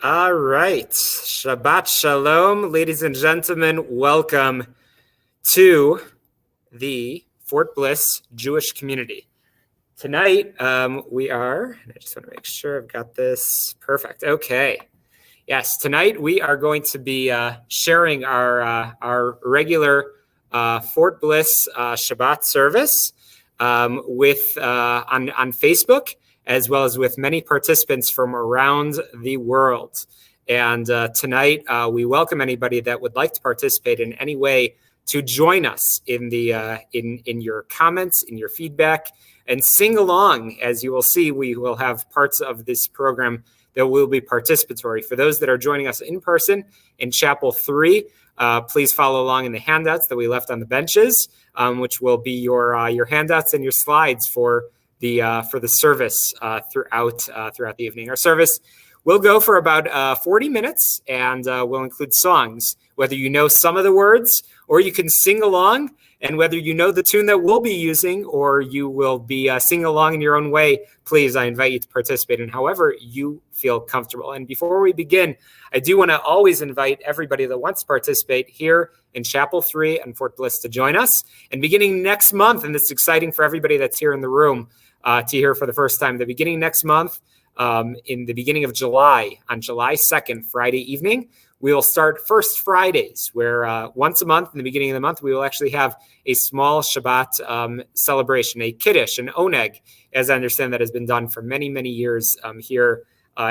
All right. Shabbat Shalom, ladies and gentlemen. Welcome to the Fort Bliss Jewish community. Tonight, we are, and I just want to make sure I've got this perfect. Okay. Yes, tonight we are going to be sharing our regular Fort Bliss Shabbat service with on Facebook, as well as with many participants from around the world. And tonight, we welcome anybody that would like to participate in any way to join us in the in your comments, in your feedback, and sing along. As you will see, we will have parts of this program that will be participatory. For those that are joining us in person in Chapel 3, please follow along in the handouts that we left on the benches, which will be your handouts and your slides for the service throughout the evening. Our service will go for about 40 minutes, and we'll include songs, whether you know some of the words or you can sing along, and whether you know the tune that we'll be using or you will be singing along in your own way. Please, I invite you to participate in however you feel comfortable. And before we begin, I do want to always invite everybody that wants to participate here in Chapel 3 and Fort Bliss to join us. And beginning next month, and this is exciting for everybody that's here in the room to hear for the first time, the beginning next month, in the beginning of July, on July 2nd, Friday evening, we will start First Fridays, where once a month, in the beginning of the month, we will actually have a small Shabbat celebration, a Kaddish, an Oneg, as I understand that has been done for many, many years here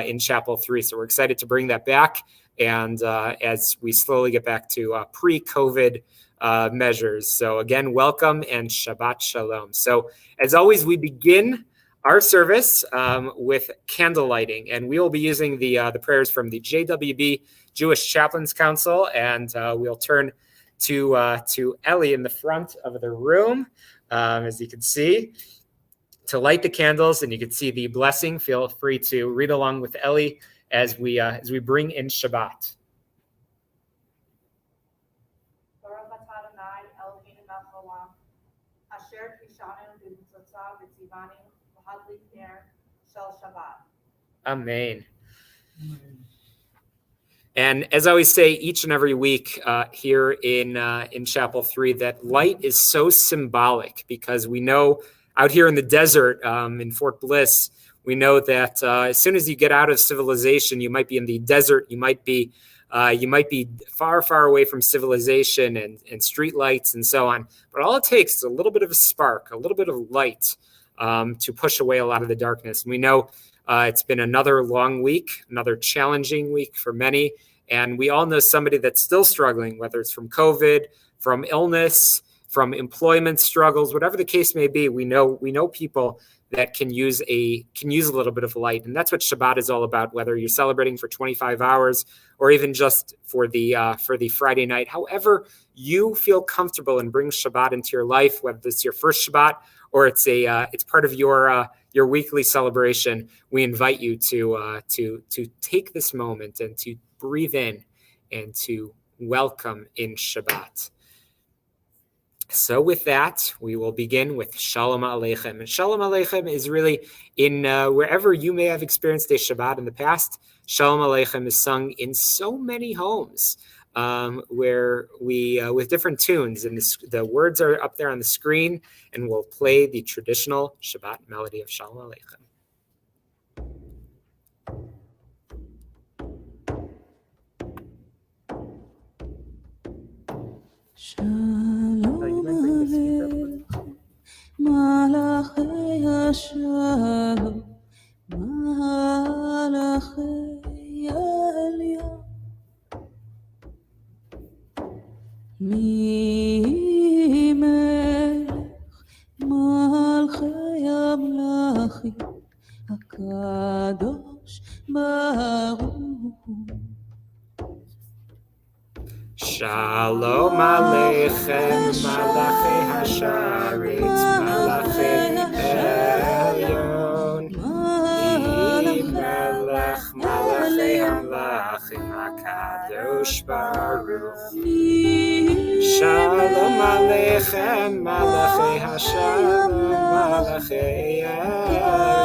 in Chapel 3. So we're excited to bring that back. And as we slowly get back to pre-COVID measures. So again, welcome and Shabbat Shalom. So as always, we begin our service with candle lighting, and we will be using the prayers from the JWB Jewish Chaplains Council, and we'll turn to Ellie in the front of the room, as you can see, to light the candles, and you can see the blessing. Feel free to read along with Ellie as we bring in Shabbat. Amen. And as I always say, each and every week here in Chapel 3, that light is so symbolic, because we know out here in the desert in Fort Bliss, we know that as soon as you get out of civilization, you might be in the desert, you might be far, far away from civilization and street lights and so on. But all it takes is a little bit of a spark, a little bit of light to push away a lot of the darkness. And we know it's been another long week, another challenging week for many. And we all know somebody that's still struggling, whether it's from COVID, from illness, from employment struggles, whatever the case may be. We know people that can use a little bit of light. And that's what Shabbat is all about, whether you're celebrating for 25 hours or even just for the Friday night. However you feel comfortable, and bring Shabbat into your life, whether it's your first Shabbat or it's part of your weekly celebration. We invite you to take this moment and to breathe in and to welcome in Shabbat. So with that, we will begin with Shalom Aleichem. And Shalom Aleichem is really in wherever you may have experienced a Shabbat in the past. Shalom Aleichem is sung in so many homes where we, with different tunes, and the words are up there on the screen, and we'll play the traditional Shabbat melody of Shalom Aleichem. Shalom Aleichem, Malachei Hashalom, Malachei Elyon, Mi Melech Malchei Amlachim, HaKadosh Baruch Hu. Shalom Aleichem, Malachei Hasharetz, Malachei Elyon, Melech Malachei Hamlachim, HaKadosh Baruch. Shalom Aleichem, Malachei Hashalom, Malachei Elyon,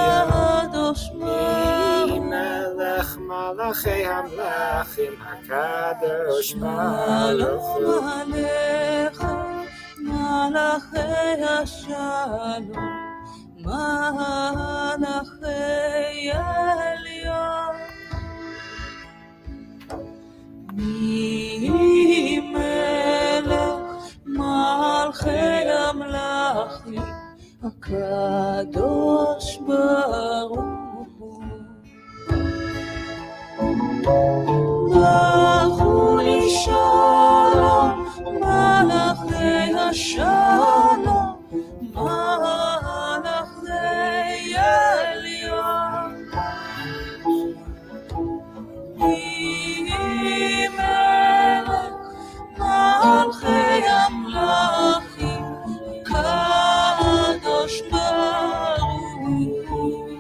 Melech מלאכי המלאכים הקדוש ברוך הוא. שלום עליך מלאכי השלום מלאכי עליון מי מלך מלכי המלאכים הקדוש ברוך הוא. ברכו לי שלום מלאכי השלום מלאכי עליון מי מלך מלכי המלאכים קדוש ברוך הוא.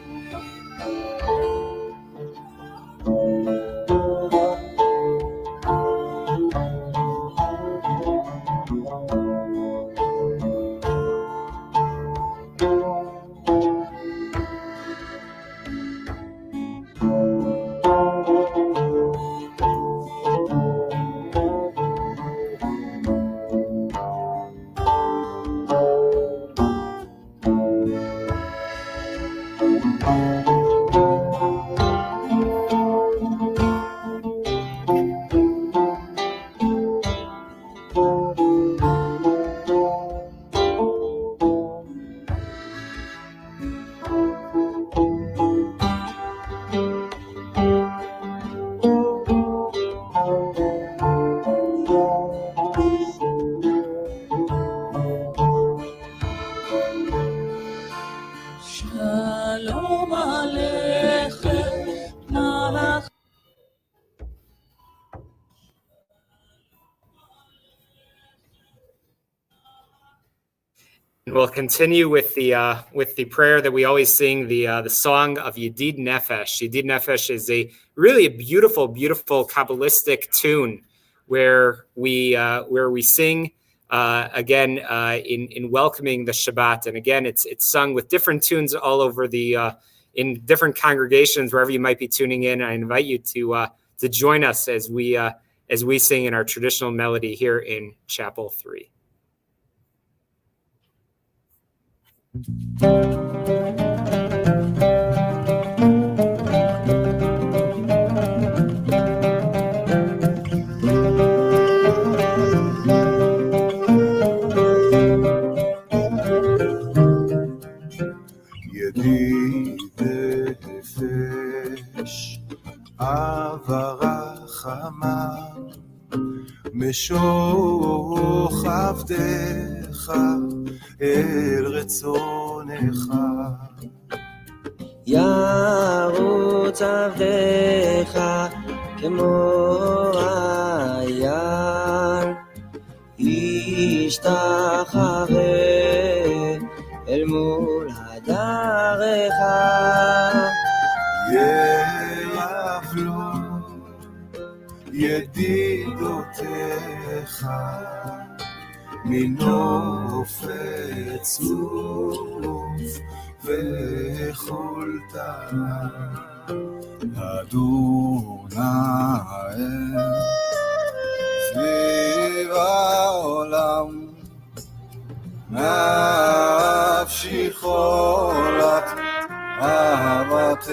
שלום עליכם מלאכי We'll continue with the prayer that we always sing, the song of Yedid Nefesh. Yedid Nefesh is a really beautiful, beautiful Kabbalistic tune where we sing again in welcoming the Shabbat. And again, it's sung with different tunes all over in different congregations wherever you might be tuning in. I invite you to join us as we sing in our traditional melody here in Chapel 3. ידיד נפש עברה חמה משוך עבדך אל רצונך ירוץ עבדך כמו היער ישתחווה אל מול הדרך יבלו ידידותיך מנוף צוף ויכולת אדון האל סביב העולם נפשי חולת אהבתך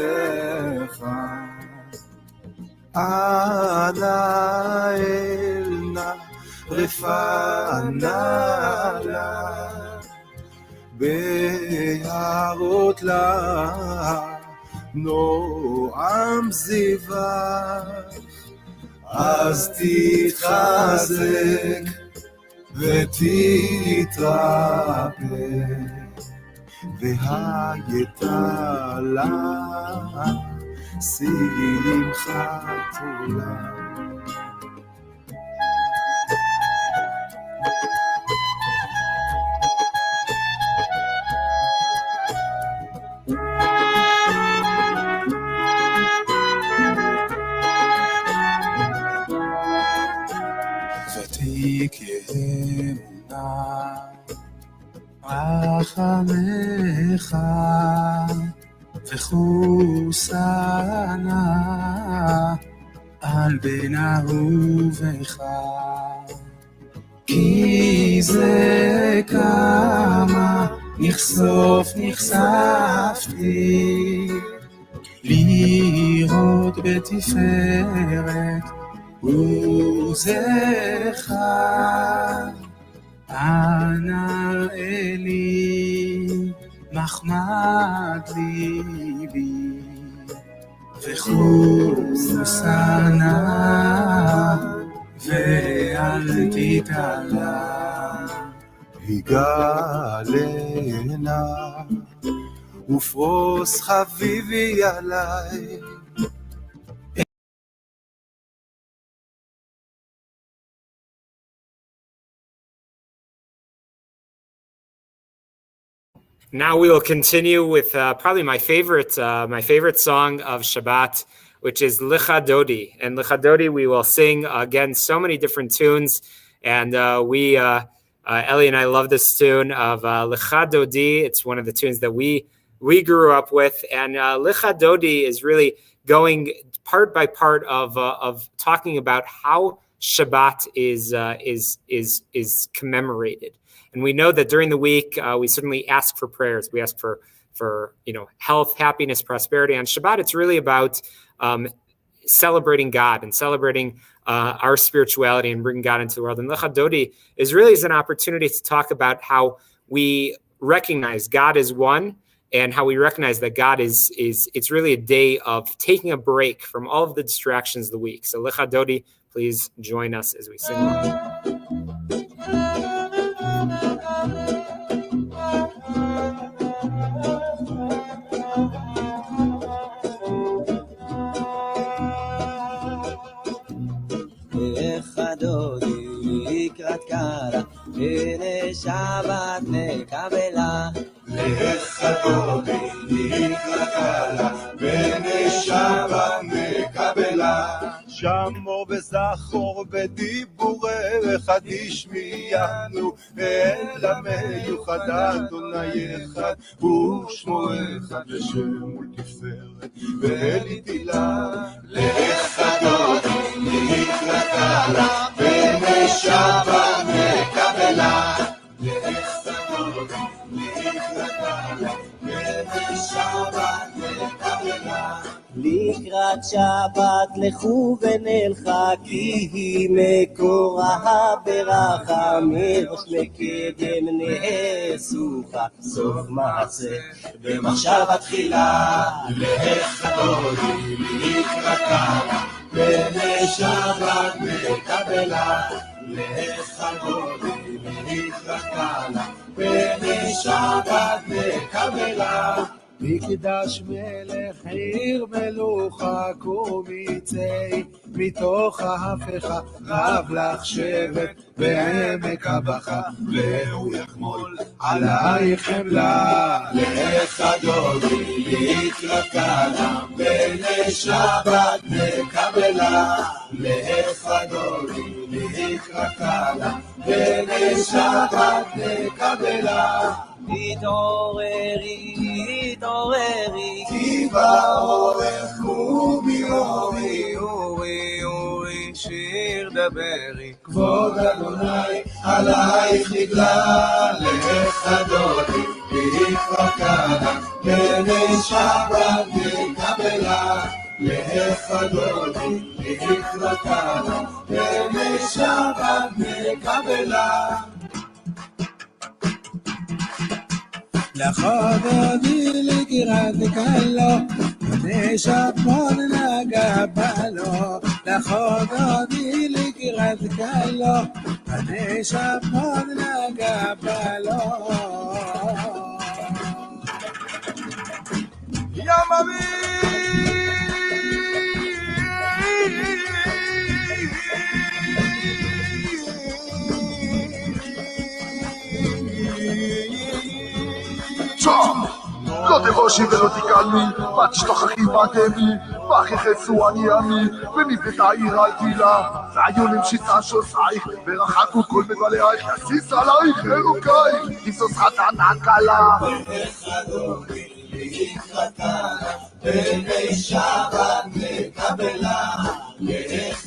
אנא אל נא רפנה לה בהרות לה נועם זיווך אז תתחזק ותתרפא והייתה לה שמחת עולם ותיק אמונה רחמך וחוסנה על בן אהובך, כי זה כמה נחשפתי לראות בתפארת עוזך, אנא אלי מחמד ליבי וחוסנה ואל תתעלה. הגלנה ופרוס חביבי עליי. Now we will continue with probably my favorite song of Shabbat, which is Lecha Dodi. And Lecha Dodi, we will sing again so many different tunes, and Ellie and I love this tune of Lecha Dodi. It's one of the tunes that we grew up with, and Lecha Dodi is really going part by part of talking about how Shabbat is commemorated. And we know that during the week, we certainly ask for prayers. We ask for health, happiness, prosperity. On Shabbat, it's really about celebrating God and celebrating our spirituality and bringing God into the world. And Lecha Dodi is an opportunity to talk about how we recognize God is one, and how we recognize that God is it's really a day of taking a break from all of the distractions of the week. So Lecha Dodi, please join us as we sing along. Lecha Dodi לקראת קלה, הנה שבת נקבלה. Lecha Dodi לקראת קלה, הנה שבת נקבלה. שמור וזכור בדיבורך תשמיענו, אל המיוחד אדוני אחד ושמו אחד לשם ולתפארת ולתהילה. Lecha Dodi לקראת קלה, הנה שבת נקבלה. Lecha Dodi לקראת קלה, הנה שבת נקבלה. לקראת שבת לכו ונלכה, כי היא מקור הברכה, מראש מקדם נאסוכה, סוף מעשה במחשבה תחילה. Lecha Dodi לקראת קלה, הנה שבת נקבלה. Lecha Dodi לקראת קלה, הנה שבת נקבלה. מקדש מלך עיר מלוכה, קומי צאי מתוך ההפכה, רב לך שבט בעמק הבכה, והוא יחמול עלייך חמלה. Lecha Dodi לקראת קלה, הנה שבת נקבלה. Lecha Dodi לקראת קלה, הנה שבת נקבלה. התעוררי, התעוררי, כי באורך קומי אורי, אורי, אורי, שיר דברי, כבוד אדוני עלייך נגלה. Lecha Dodi לקראת קלה, הנה שבת נקבלה. Lecha Dodi לקראת קלה, הנה שבת נקבלה. Lecha Dodi לקראת קלה, הנה שבת נקבלה. Lecha Dodi לקראת קלה, הנה שבת נקבלה. ים לא תבושי ולא תקעלמי, בת שתוכחי בתמי, בך יחצו אני עמי, ומבית העיר אל תילה. והיונים שיטה שוסייך, ורחקו כל מבלעייך, יסיס עלייך אלוקייך, תיסוס חתנה קלה. Lecha Dodi לקראת קלה, הנה שבת נקבלה. Lecha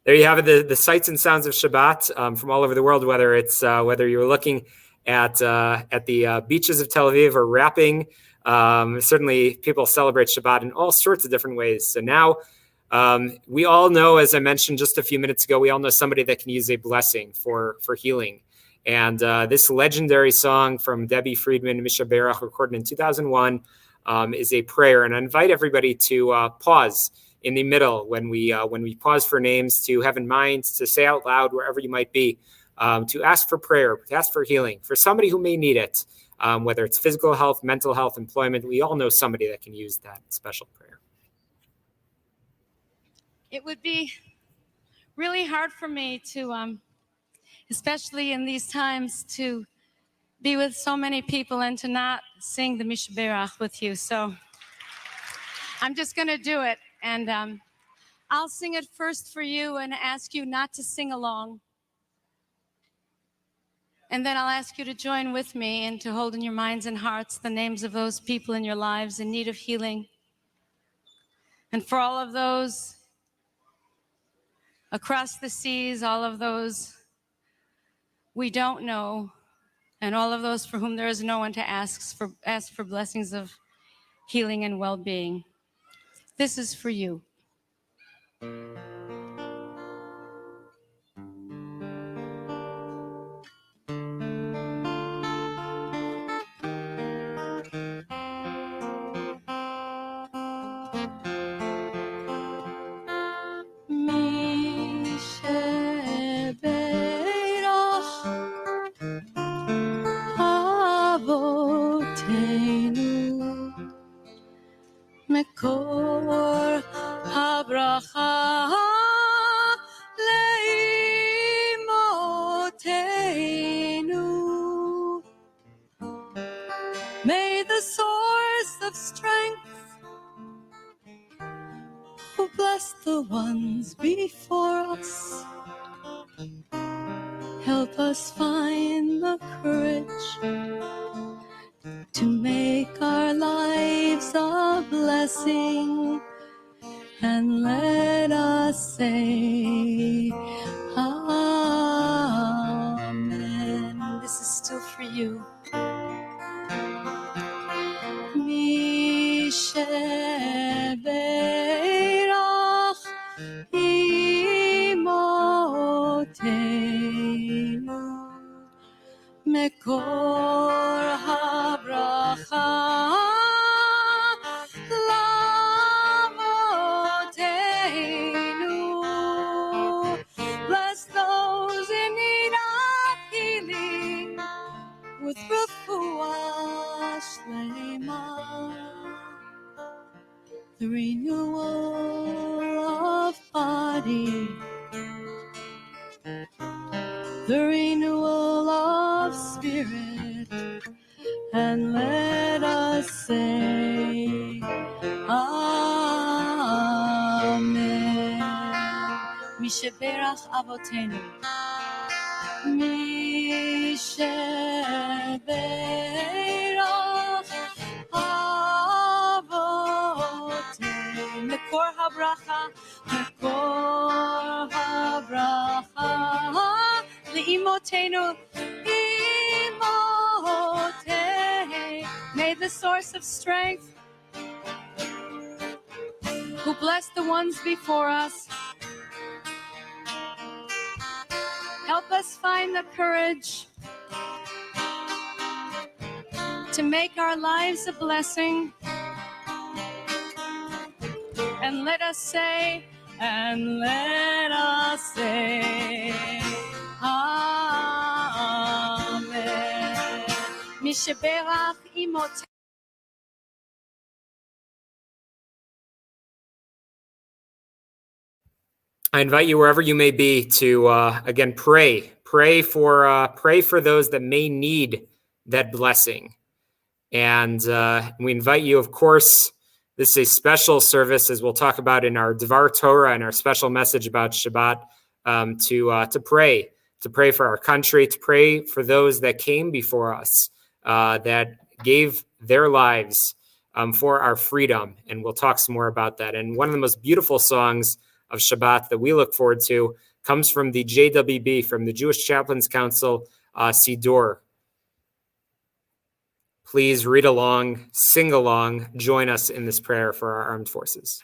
there you have it, the sights and sounds of Shabbat from all over the world, whether it's whether you're looking at the beaches of Tel Aviv or rapping. Certainly people celebrate Shabbat in all sorts of different ways. So now we all know, as I mentioned just a few minutes ago, we all know somebody that can use a blessing for healing. And this legendary song from Debbie Friedman, Misha Berach, recorded in 2001, is a prayer. And I invite everybody to pause in the middle when we pause for names, to have in mind, to say out loud wherever you might be, to ask for prayer, to ask for healing for somebody who may need it, whether it's physical health, mental health, employment. We all know somebody that can use that special prayer. It would be really hard for me to, especially in these times, to be with so many people and to not sing the Mishberach with you. So I'm just going to do it. And I'll sing it first for you and ask you not to sing along. And then I'll ask you to join with me and to hold in your minds and hearts the names of those people in your lives in need of healing. And for all of those across the seas, all of those we don't know, and all of those for whom there is no one to ask for blessings of healing and well-being. This is for you. מקור הברכה לאמותינו. May the source of strength who bless the ones before us help us find the courage to make our lives a blessing, and let us say Amen. This is still for you. Misheberach imotenu מקור הברכה לאבותינו. Bless those in need of healing with refuah shlema, the renewal of body, the renewal of spirit, and let us say Amen. Misheberach avotenu, Misheberach avotenu. Mekor habracha, Mekor habracha Imotenu, imote. May the source of strength who bless the ones before us help us find the courage to make our lives a blessing, and let us say Amen. Misheberach imot. I invite you, wherever you may be, to again pray for those that may need that blessing. And we invite you, of course. This is a special service, as we'll talk about in our Dvar Torah and our special message about Shabbat, to pray for our country, to pray for those that came before us, that gave their lives for our freedom. And we'll talk some more about that. And one of the most beautiful songs of Shabbat that we look forward to comes from the JWB, from the Jewish Chaplains Council, Siddur. Please read along, sing along, join us in this prayer for our armed forces.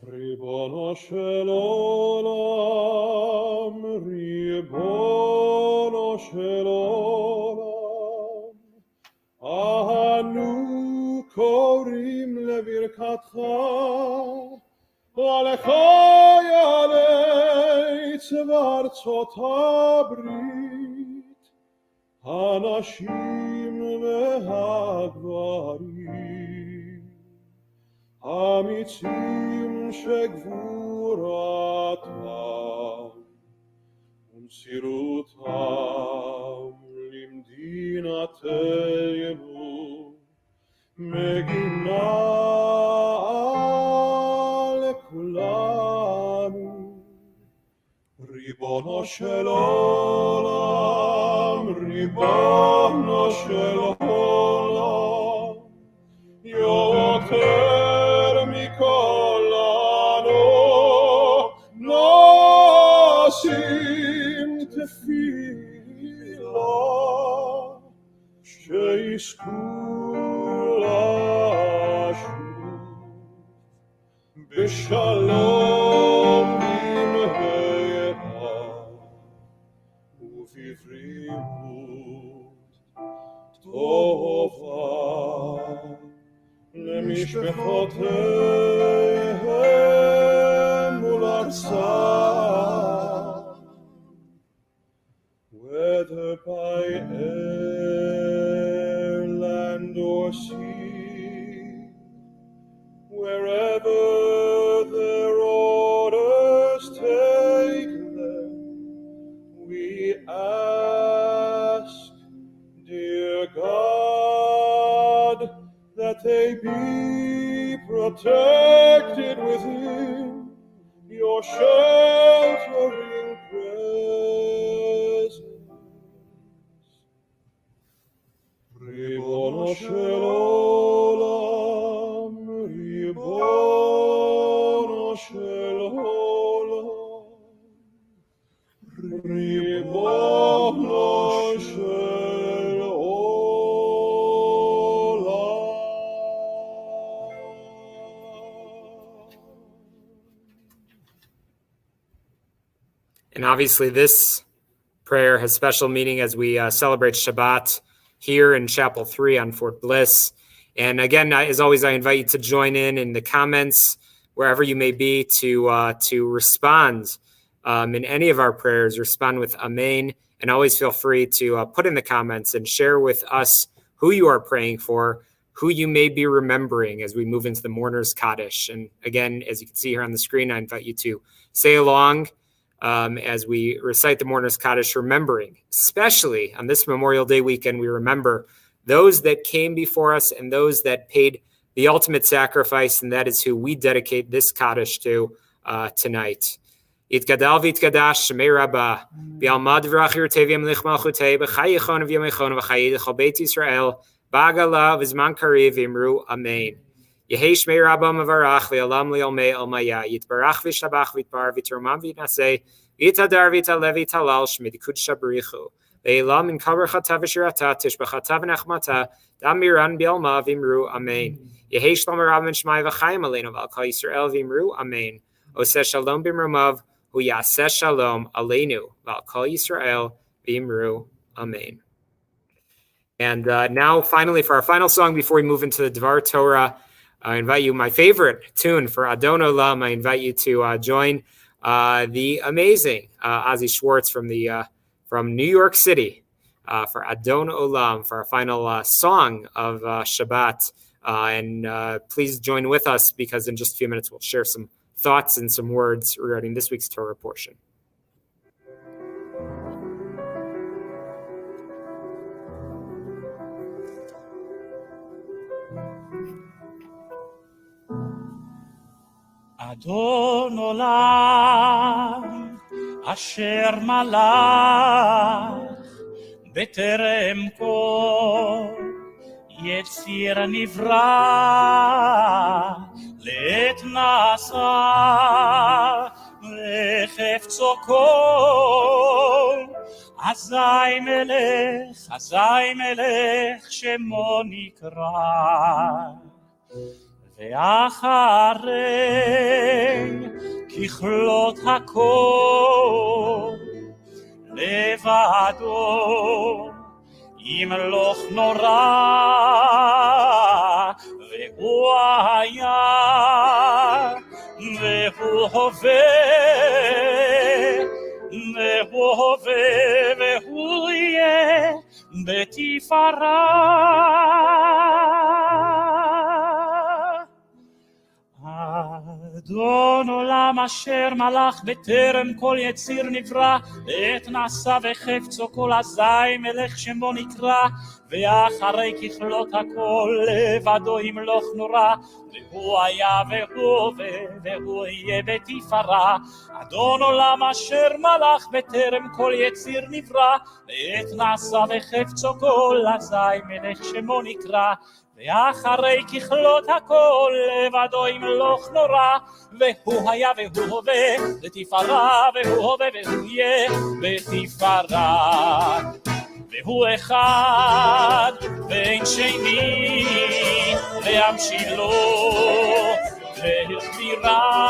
ריבונו של עולם, ריבונו של עולם, אנו קוראים לברכתך, ולך יעלה צבא ארצות הברית, הנשים והגברים, אמיצים שגבורתם ומסירותם למדינתנו מגינה לכולנו. ריבונו של עולם, ריבונו של עולם, יותר מכולנו נשים תפילה שיזכו לשוב בשלום במהרה ובבריאות טובה למשפחותיהם ולארצם, whether by air, land or sea, wherever their orders take them, we ask, dear God, that they be protected within your sheltering presence. Ribono shel olam, Ribono shel olam, Ribono shel olam. And obviously this prayer has special meaning as we celebrate Shabbat here in Chapel 3 on Fort Bliss. And again, as always, I invite you to join in the comments, wherever you may be, to respond in any of our prayers. Respond with Amen. And always feel free to put in the comments and share with us who you are praying for, who you may be remembering as we move into the Mourner's Kaddish. And again, as you can see here on the screen, I invite you to say along as we recite the Mourner's Kaddish, remembering, especially on this Memorial Day weekend, we remember those that came before us and those that paid the ultimate sacrifice, and that is who we dedicate this Kaddish to tonight. Yitgadal v'yitgadash shemei rabbah b'almad v'rachir tevim lich malchutei b'chai yichon v'yom v'chai yichol beit Yisrael b'agala v'zman kariv v'imru amen. Yehei shmei rabbah mavarach v'alam li'olmei olmaya yitbarach v'shtabach v'yitbar v'yiterumam v'yitnaseh v'yitadar v'yitaleh v'yitalal shmidikut shabrichu v'elam min kal berchata v'shirata tishbachata v'nechmata damiran b'alma v'imru amen. Yehei shlom rabbah shmai v'chayim aleinu v'al kol Yisrael v'imru amen. Oseh shalom b'mrumav hu yaseh shalom aleinu v'al kol Yisrael v'imru amen. And now, finally, for our final song before we move into the Dvar Torah, I invite you, my favorite tune for Adon Olam. I invite you to join the amazing Ozzy Schwartz from New York City for Adon Olam for our final song of Shabbat. And please join with us, because in just a few minutes we'll share some thoughts and some words regarding this week's Torah portion. Adon Olam, אשר מלך בטרם כל יציר נברא לעת נעשה לחפצו כל אזי מלך שמו נקרא ואחרי ככלות הכל לבדו ימלוך נורא והוא היה והוא הווה והוא יהיה בתפארה אדון עולם אשר מלך בטרם כל יציר נברא עת נעשה וחפצו כל אזי מלך שמו נקרא ואחרי ככלות הכל לבדו ימלוך נורא והוא היה והוא יהיה בתפארה אדון עולם אשר מלך בטרם כל יציר נברא עת נעשה וחפצו כל אזי מלך שמו נקרא ואחרי ככלות הכל לבדו ימלוך נורא והוא היה והוא הווה בתפארה והוא הווה והוא יהיה בתפארה והוא אחד ואין שני להמשילו והכבירה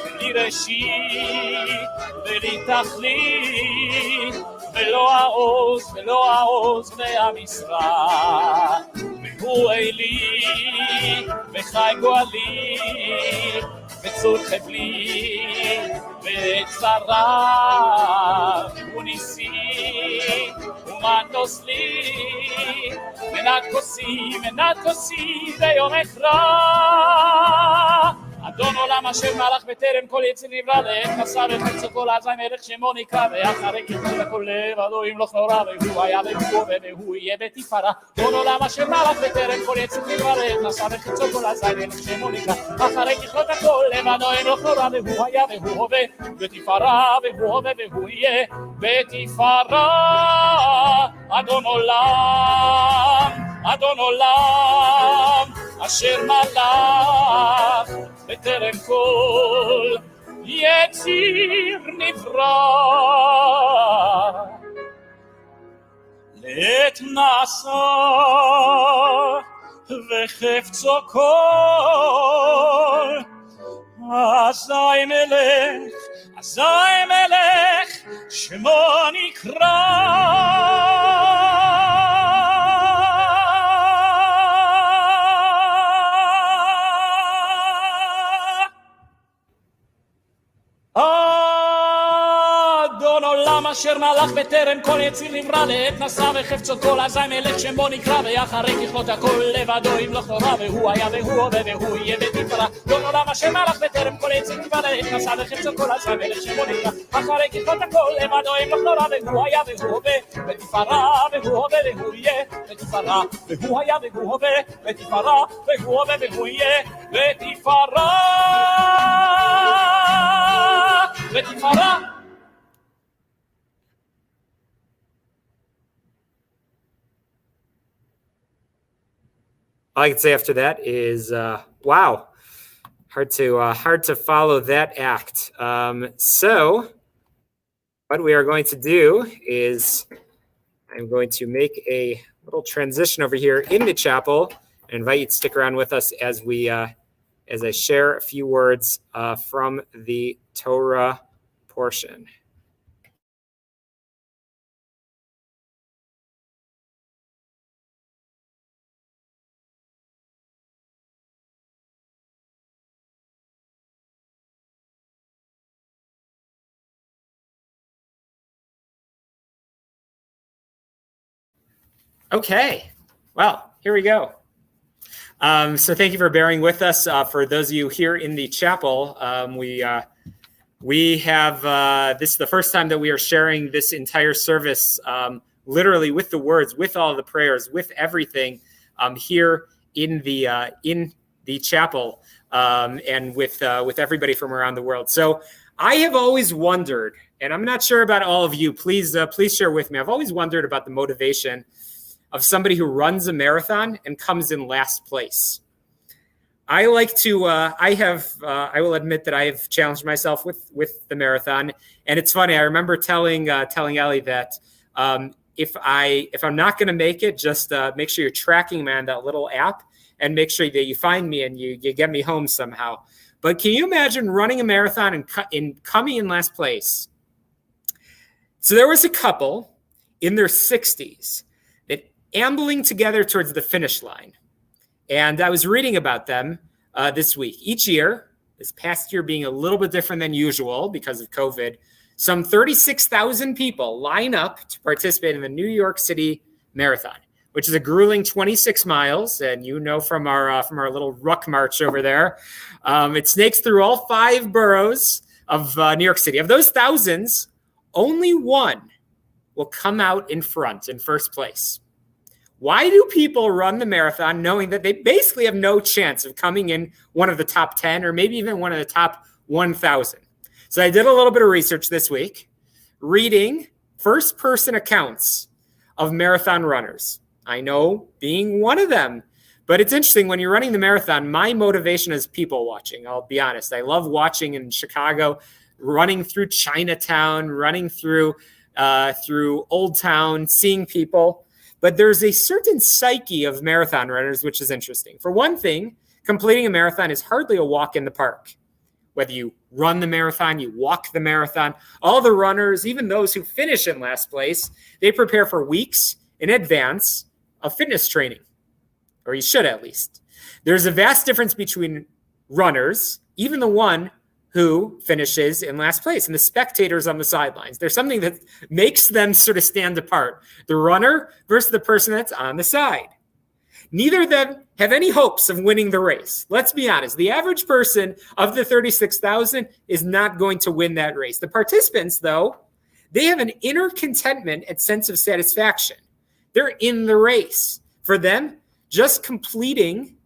בלי ראשית בלי תכלית ולא העוז והמשרה והוא אלי וחי גואלי וצור חבלי וצרה והוא ניסי ומנוס לי מנת כוסי ביום אקרא אדון עולם אשר מלך בטרם כל יציר נברא לעת נעשה וחפצו כל אזי מלך שמו נקרא ואחרי ככלות הכל לבדו ימלוך נורא והוא היה והוא יהיה בתפארה אדון עולם אשר מלך בטרם כל יציר נברא לעת נעשה וחפצו כל אזי מלך שמו נקרא אחרי ככלות הכל לבדו ימלוך נורא והוא היה והוא הווה בתפארה והוא הווה והוא יהיה בתפארה אדון עולם אשר מלך בטרם כל יציר נברא לעת נעשה וחפצו כל אזי מלך שמו נקרא אדון עולם אשר מלך בטרם כל יציר נברא לעת נעשה וחפצו כל אזי מלך שמו נקרא ואחרי ככלות הכל לבדו ימלוך נורא והוא היה והוא הווה והוא יהיה בתפארה אדון עולם אשר מלך בטרם כל יציר נברא לעת נעשה וחפצו כל אזי מלך שמו נקרא אחרי ככלות הכל לבדו ימלוך נורא והוא היה והוא הווה בתפארה והוא הווה והוא יהיה בתפארה והוא היה והוא הווה בתפארה והוא הווה והוא יהיה בתפארה בתפארה All I can say after that is, wow, hard to follow that act. So what we are going to do is I'm going to make a little transition over here in the chapel. I invite you to stick around with us as I share a few words from the Torah portion. Okay, well, here we go. So thank you for bearing with us. For those of you here in the chapel, we have, this is the first time that we are sharing this entire service, literally with the words, with all the prayers, with everything here in the chapel, and with everybody from around the world. So I have always wondered, and I'm not sure about all of you, please share with me. I've always wondered about the motivation of somebody who runs a marathon and comes in last place. I like to, I will admit that I have challenged myself with the marathon. And it's funny, I remember telling Ellie that if I'm not going to make it, just make sure you're tracking me on that little app and make sure that you find me and you get me home somehow. But can you imagine running a marathon and coming in last place? So there was a couple in their 60s that ambling together towards the finish line. And I was reading about them this week. Each year, this past year being a little bit different than usual because of COVID, some 36,000 people line up to participate in the New York City Marathon, which is a grueling 26 miles. And you know from our little ruck march over there, it snakes through all 5 boroughs of New York City. Of those thousands, only one will come out in front, in first place. Why do people run the marathon knowing that they basically have no chance of coming in one of the top 10 or maybe even one of the top 1,000? So I did a little bit of research this week, reading first-person accounts of marathon runners. I know being one of them, but it's interesting when you're running the marathon, my motivation is people watching. I'll be honest. I love watching in Chicago, running through Chinatown, running through Old Town, seeing people. But there's a certain psyche of marathon runners, which is interesting. For one thing, completing a marathon is hardly a walk in the park. Whether you run the marathon, you walk the marathon, all the runners, even those who finish in last place, they prepare for weeks in advance of fitness training, or you should at least. There's a vast difference between runners, even the one who finishes in last place, and the spectators on the sidelines. There's something that makes them sort of stand apart. The runner versus the person that's on the side. Neither of them have any hopes of winning the race. Let's be honest. The average person of the 36,000 is not going to win that race. The participants, though, they have an inner contentment and sense of satisfaction. They're in the race. For them, just completing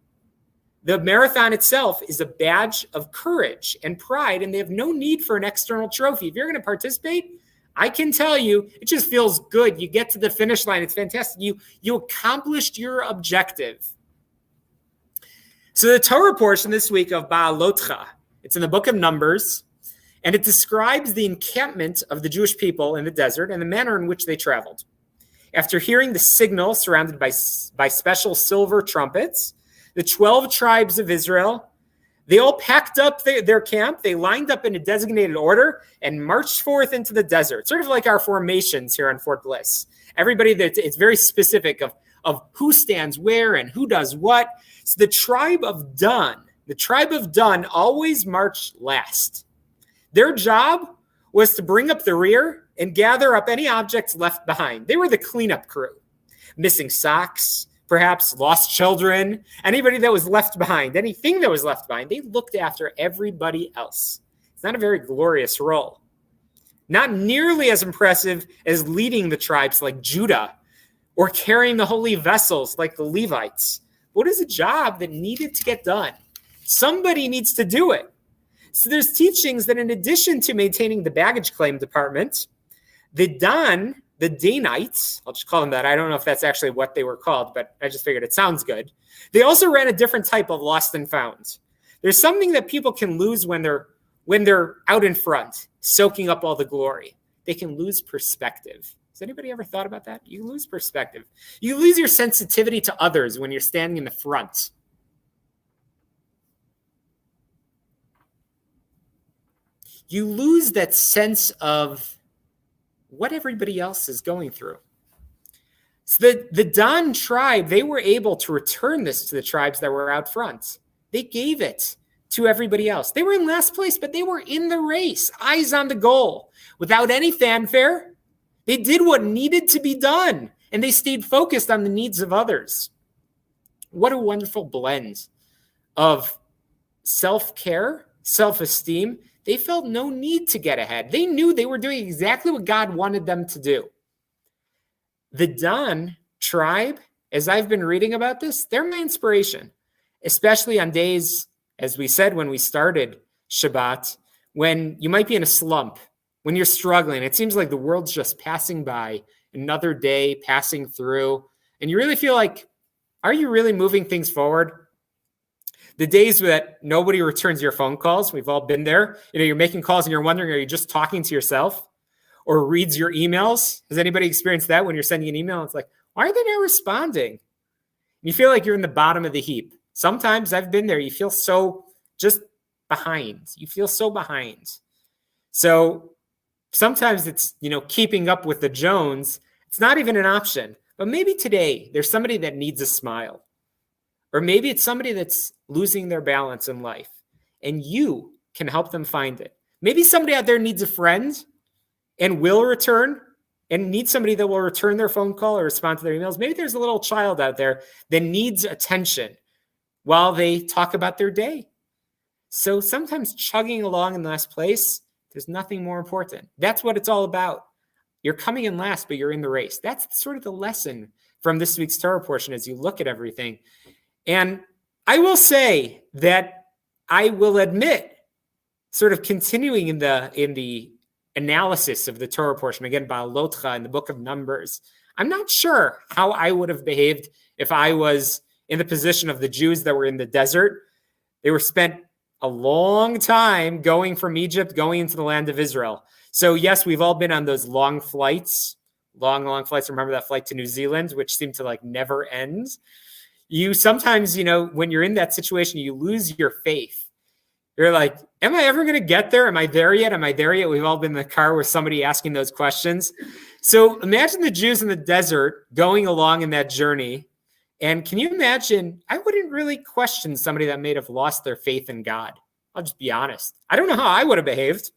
the marathon itself is a badge of courage and pride, and they have no need for an external trophy. If you're going to participate, I can tell you, it just feels good. You get to the finish line. It's fantastic. You accomplished your objective. So the Torah portion this week of Ba'alotcha, it's in the book of Numbers, and it describes the encampment of the Jewish people in the desert and the manner in which they traveled. After hearing the signal surrounded by special silver trumpets, the 12 tribes of Israel, they all packed up their camp. They lined up in a designated order and marched forth into the desert, sort of like our formations here on Fort Bliss. Everybody, it's very specific of who stands where and who does what. So the tribe of Dan always marched last. Their job was to bring up the rear and gather up any objects left behind. They were the cleanup crew. Missing socks, perhaps lost children, anybody that was left behind, anything that was left behind, they looked after everybody else. It's not a very glorious role. Not nearly as impressive as leading the tribes like Judah or carrying the holy vessels like the Levites. What is a job that needed to get done? Somebody needs to do it. So there's teachings that in addition to maintaining the baggage claim department, the Danites, I'll just call them that. I don't know if that's actually what they were called, but I just figured it sounds good. They also ran a different type of lost and found. There's something that people can lose when they're out in front, soaking up all the glory. They can lose perspective. Has anybody ever thought about that? You lose perspective. You lose your sensitivity to others when you're standing in the front. You lose that sense of what everybody else is going through. So the Dan tribe, they were able to return this to the tribes that were out front. They gave it to everybody else. They were in last place, but they were in the race, eyes on the goal. Without any fanfare, they did what needed to be done, and they stayed focused on the needs of others. What a wonderful blend of self-care, self-esteem. They felt no need to get ahead. They knew they were doing exactly what God wanted them to do. The Dan tribe, as I've been reading about this, they're my inspiration, especially on days, as we said when we started Shabbat, when you might be in a slump, when you're struggling, it seems like the world's just passing by, another day passing through, and you really feel like, are you really moving things forward? The days that nobody returns your phone calls, we've all been there. You're making calls and you're wondering, are you just talking to yourself? Or reads your emails? Has anybody experienced that when you're sending an email? It's like, why are they not responding? You feel like you're in the bottom of the heap. Sometimes I've been there. You feel so just behind. You feel so behind. So sometimes it's, keeping up with the Jones. It's not even an option. But maybe today there's somebody that needs a smile. Or maybe it's somebody that's losing their balance in life. And you can help them find it. Maybe somebody out there needs a friend and will return and needs somebody that will return their phone call or respond to their emails. Maybe there's a little child out there that needs attention while they talk about their day. So sometimes chugging along in last place, there's nothing more important. That's what it's all about. You're coming in last, but you're in the race. That's sort of the lesson from this week's Torah portion as you look at everything. And I will say that I will admit, sort of continuing in the analysis of the Torah portion, again, Ba'alotcha in the book of Numbers, I'm not sure how I would have behaved if I was in the position of the Jews that were in the desert. They were spent a long time going from Egypt, going into the land of Israel. So yes, we've all been on those long flights, long flights. Remember that flight to New Zealand, which seemed to like never end. You sometimes, when you're in that situation, you lose your faith. You're like, am I ever going to get there? Am I there yet? Am I there yet? We've all been in the car with somebody asking those questions. So imagine the Jews in the desert going along in that journey. And can you imagine, I wouldn't really question somebody that may have lost their faith in God. I'll just be honest. I don't know how I would have behaved.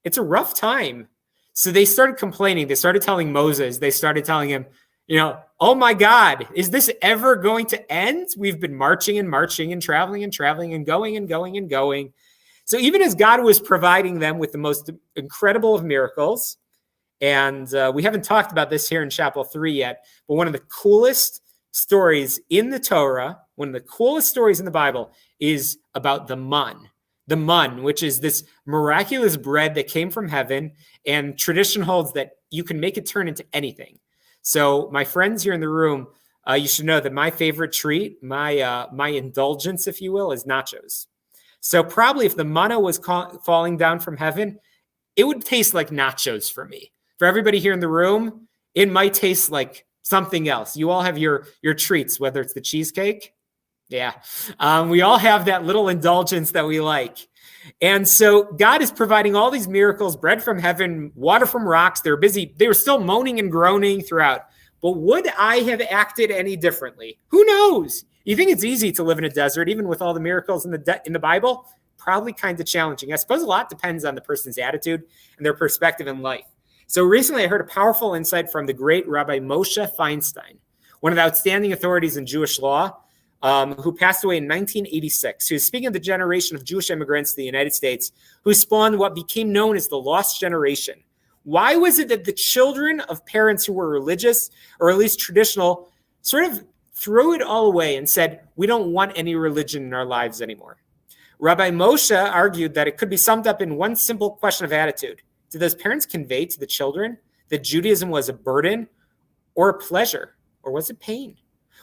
It's a rough time. So they started complaining. They started telling Moses. They started telling him, oh my God, is this ever going to end? We've been marching and traveling and going. So even as God was providing them with the most incredible of miracles, and we haven't talked about this here in Chapel 3 yet, but one of the coolest stories in the Torah, one of the coolest stories in the Bible is about the man, which is this miraculous bread that came from heaven, and tradition holds that you can make it turn into anything. So my friends here in the room, you should know that my favorite treat, my indulgence, if you will, is nachos. So probably if the manna was falling down from heaven, it would taste like nachos for me. For everybody here in the room, it might taste like something else. You all have your treats, whether it's the cheesecake. Yeah. We all have that little indulgence that we like. And so God is providing all these miracles, bread from heaven, water from rocks. They're busy. They were still moaning and groaning throughout. But would I have acted any differently? Who knows? You think it's easy to live in a desert, even with all the miracles in the Bible? Probably kind of challenging. I suppose a lot depends on the person's attitude and their perspective in life. So recently I heard a powerful insight from the great Rabbi Moshe Feinstein, one of the outstanding authorities in Jewish law, who passed away in 1986, who is speaking of the generation of Jewish immigrants to the United States who spawned what became known as the lost generation. Why was it that the children of parents who were religious, or at least traditional, sort of threw it all away and said, we don't want any religion in our lives anymore? Rabbi Moshe argued that it could be summed up in one simple question of attitude. Did those parents convey to the children that Judaism was a burden or a pleasure, or was it pain?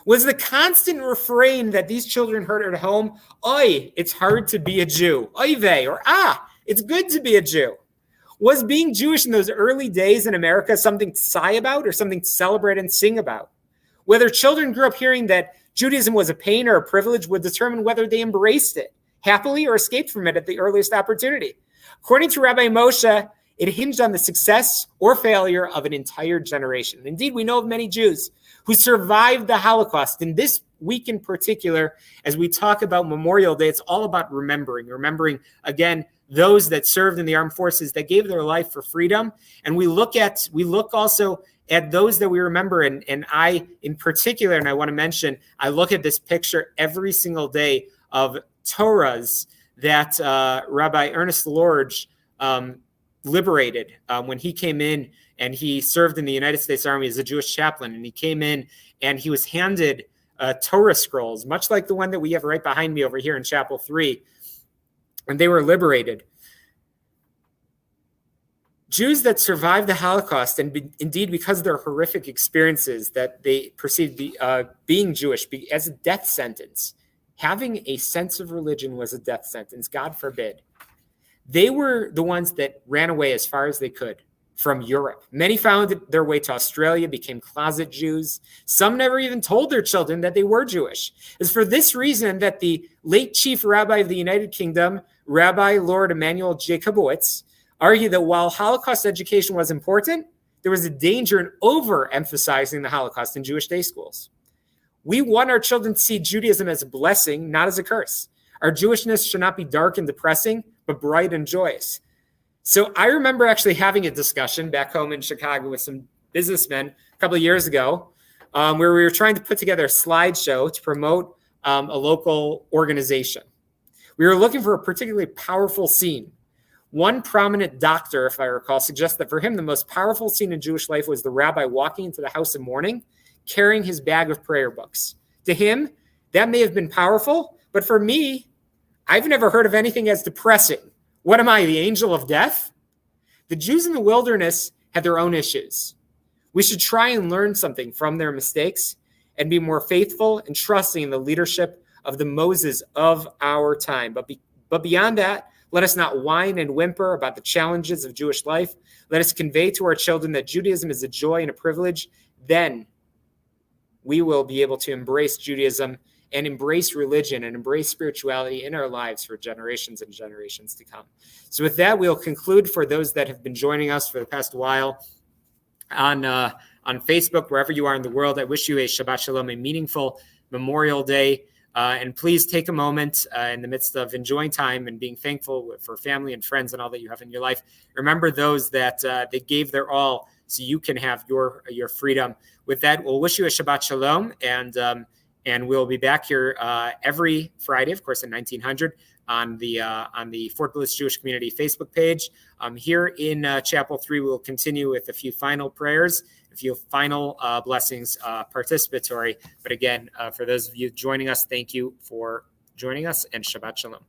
Was the constant refrain that these children heard at home, "Oy, it's hard to be a Jew," "Oy vey," or it's good to be a Jew? Was being Jewish in those early days in America something to sigh about or something to celebrate and sing about? Whether children grew up hearing that Judaism was a pain or a privilege would determine whether they embraced it happily or escaped from it at the earliest opportunity. According to Rabbi Moshe, it hinged on the success or failure of an entire generation. Indeed, we know of many Jews who survived the Holocaust. And this week in particular, as we talk about Memorial Day, it's all about remembering, again, those that served in the armed forces that gave their life for freedom. And we look also at those that we remember. And I, in particular, and I want to mention, I look at this picture every single day of Torahs that Rabbi Ernest Lorge liberated when he came in and he served in the United States Army as a Jewish chaplain. And he came in and he was handed Torah scrolls, much like the one that we have right behind me over here in Chapel 3. And they were liberated. Jews that survived the Holocaust, and indeed because of their horrific experiences that they perceived being Jewish as a death sentence, having a sense of religion was a death sentence, God forbid. They were the ones that ran away as far as they could from Europe. Many found their way to Australia, became closet Jews. Some never even told their children that they were Jewish. It's for this reason that the late chief rabbi of the United Kingdom, Rabbi Lord Emanuel Jacobowitz, argued that while Holocaust education was important, there was a danger in overemphasizing the Holocaust in Jewish day schools. We want our children to see Judaism as a blessing, not as a curse. Our Jewishness should not be dark and depressing, but bright and joyous. So I remember actually having a discussion back home in Chicago with some businessmen a couple of years ago, where we were trying to put together a slideshow to promote a local organization. We were looking for a particularly powerful scene. One prominent doctor, if I recall, suggested that for him, the most powerful scene in Jewish life was the rabbi walking into the house of mourning, carrying his bag of prayer books. To him, that may have been powerful, but for me, I've never heard of anything as depressing. What am I, the angel of death? The Jews in the wilderness had their own issues. We should try and learn something from their mistakes and be more faithful and trusting in the leadership of the Moses of our time. But beyond that, let us not whine and whimper about the challenges of Jewish life. Let us convey to our children that Judaism is a joy and a privilege. Then we will be able to embrace Judaism and embrace religion and embrace spirituality in our lives for generations and generations to come. So with that, we'll conclude for those that have been joining us for the past while on Facebook, wherever you are in the world. I wish you a Shabbat Shalom, a meaningful Memorial Day. And please take a moment in the midst of enjoying time and being thankful for family and friends and all that you have in your life. Remember those that they gave their all so you can have your freedom. With that, we'll wish you a Shabbat Shalom, and we'll be back here every Friday, of course, at 1900 on the Fort Bliss Jewish Community Facebook page. Here in Chapel 3, we'll continue with a few final prayers, a few final blessings, participatory. But again, for those of you joining us, thank you for joining us, and Shabbat Shalom.